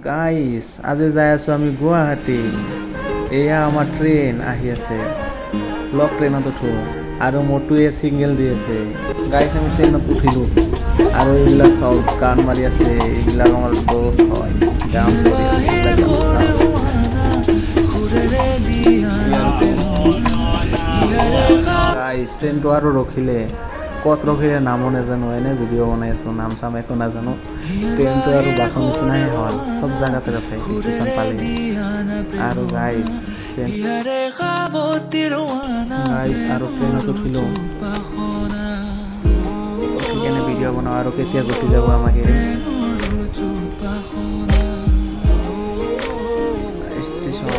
Guys আজি যাই আছো আমি গুৱাহাটী। এয়া আমাৰ ট্ৰেইন আহি আছে, লক ট্ৰেইনত উঠো আৰু মোৰটোৱে সিঙ্গেল দি আছে। গাইস আমি ট্ৰেইনত উঠিলো আৰু এইবিলাক সব গান মাৰি আছে, এইবিলাক আমাৰ দোস্ত হয়, ডান্স কৰি আছে, গাইস ট্ৰেইনটো আৰু ৰখিলে, কত ৰখিলে নামো নাজানো, এনে ভিডিঅ' বনাই আছো, নাম চাম একো নাজানো। ট্ৰেইনটো আৰু বাছৰ নিচিনাই হ'ল, সব জায়গাতে ৰখে ষ্টেচন পালে। আৰু গাইস আৰু ট্ৰেইনত উঠিলো, সেইকাৰণে ভিডিঅ' বনাওঁ আৰু কেতিয়া গুচি যাব আমাক ষ্টেচন।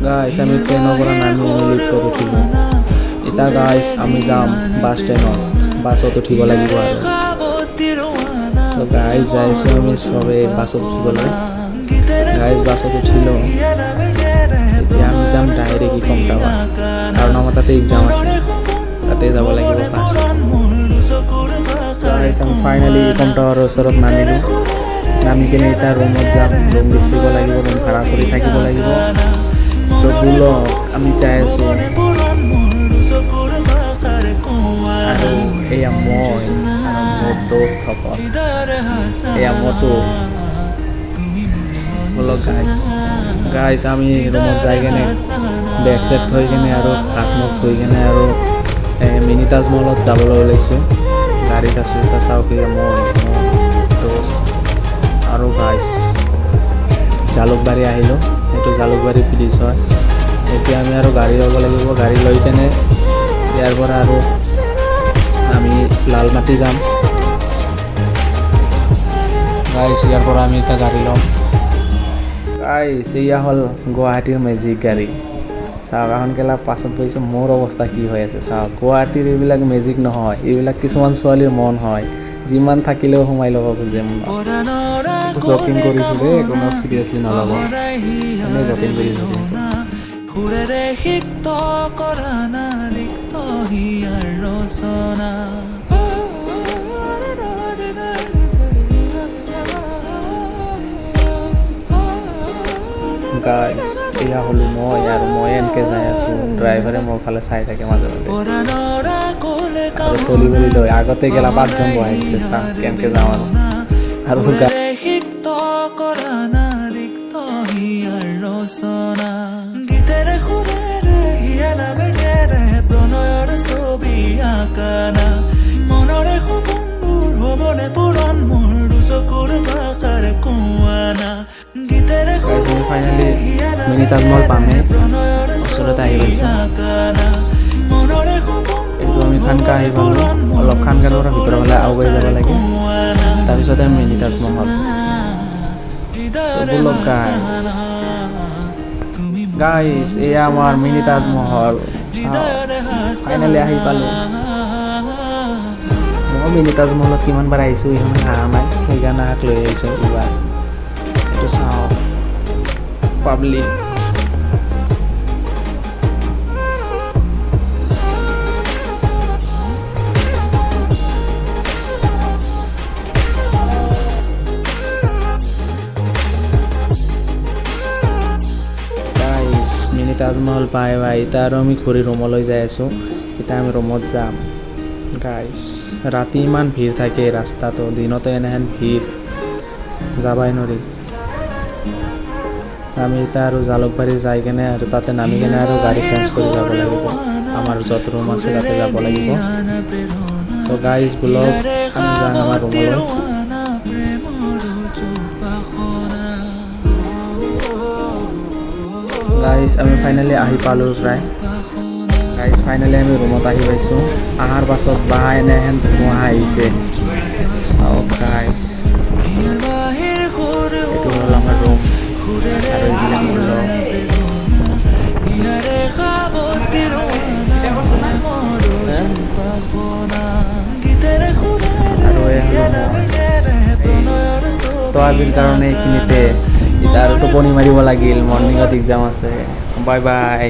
গাইস আমি ট্ৰেইনৰ পৰা নামি লিফ্টত উঠিলো। এতিয়া গাইস আমি যাম বাছ ষ্টেণ্ডত, বাছত উঠিব লাগিব আৰু। তো গাইস যাইছো আমি সবে বাছত উঠিবলৈ। গাইস বাছত উঠিলো, এতিয়া আমি যাম ডাইৰেক্ট ইকম টাৱাৰ, কাৰণ আমাৰ তাতে এক্সাম আছে, তাতে যাব লাগিব বাছত। গাইস আমি ফাইনেলি ইকম টাৱাৰৰ ওচৰত নামিলো। নামি কিনে এতিয়া ৰুমত যাম, ৰুম বিচিব লাগিব, ৰুম ভাড়া কৰি থাকিব লাগিব। তো বুলক আমি যাই আছো, আৰু এয়া মই আৰু মোৰ দোস্তসকল, এয়া মটো বুলক। গাইস আমি ৰুমত যাই কেনে বেগ চেগ থৈ কেনে আৰু হাত মুখ ধুই কেনে আৰু মিনি তাজমহলত যাবলৈ ওলাইছোঁ। গাড়ীত আছোঁ এতিয়া, চাওক মই দোস্ত আৰু গাইস জালুকবাৰী আহিলোঁ, এইটো জালুকবাৰী ব্ৰিজ হয়। এতিয়া আমি আৰু গাড়ী ল'ব লাগিব, গাড়ী লৈ কেনে ইয়াৰ পৰা আৰু আমি লালমাটি যাম। গাইস ইয়াৰ পৰা আমি এতিয়া গাড়ী ল'ম। গাইস এয়া হ'ল গুৱাহাটীৰ মেজিক গাড়ী, চাওক এখন কেলা পাছত বহিছে, মোৰ অৱস্থা কি হৈ আছে চাওক। গুৱাহাটীৰ এইবিলাক মেজিক নহয়, এইবিলাক কিছুমান ছোৱালীৰ মন হয়, যিমান থাকিলেও সোমাই ল'ব খোজে। জকিং কৰিছোঁ দেই, কোনো চিৰিয়াছলি নল'ব, এনেই জকিং কৰিছোঁ। গাইস এয়া হ'লো মই, আৰু মই এনেকৈ যাই আছোঁ, ড্ৰাইভাৰে মোৰ ফালে চাই থাকে মাজে মাজে আৰু চলি বলি লৈ আগতে গেলা 5জন বহাই দিছে, চাওক কেনেকৈ যাওঁ আৰু আমি ফাইনেলি মিনি তাজমহল পামেই, ওচৰতে আহি পাইছোঁ। এইটো আমি খানকা আহি পালোঁ, অলপ খানকাৰ পৰা ভিতৰৰ ফালে আগুৱাই যাব লাগে, তাৰপিছতে আমি মিনি তাজমহল। বুলক গাইস এয়া আমাৰ মিনি তাজমহল, ফাইনেলি আহি পালোঁ। মই মিনি তাজমহলত কিমানবাৰ আহিছোঁ, ইহঁতে অহা নাই, সেইকাৰণে আহাক লৈ আহিছোঁ এইবাৰ। এইটো চাওঁ পাব্লিক। মিনি তাজমহল পাই এতিয়া আৰু আমি ঘূৰি ৰুমলৈ যাই আছোঁ। এতিয়া আমি ৰুমত যাম। গাইস ৰাতি ইমান ভিৰ থাকে ৰাস্তাটো, দিনতে এনেহেন ভিৰ যাবাই নোৱাৰি। আমি এতিয়া আৰু জালুকবাৰী যাই কেনে আৰু তাতে নামি কেনে আৰু গাড়ী চেঞ্জ কৰি যাব লাগিব, আমাৰ য'ত ৰুম আছে তাতে যাব লাগিব। তো গাইস ব্লগ আমি যাম আমাৰ ৰুমলৈ। গাইস আমি ফাইনেলি আহি পালোঁ প্ৰায়। গাইস ফাইনেলি আমি ৰুমত আহি পাইছোঁ। অহাৰ পাছত বা এনেহেন ধুমুহা আহিছে, চাওক গাইস। এইটো হ'ল আমাৰ ৰুম আৰু এইবিলাক মোৰ লগ। আৰু তো আজিৰ কাৰণে এইখিনিতে, এতিয়া আৰু টোপনি মাৰিব লাগিল, মৰ্ণিঙত এক্সাম আছে। Bye bye.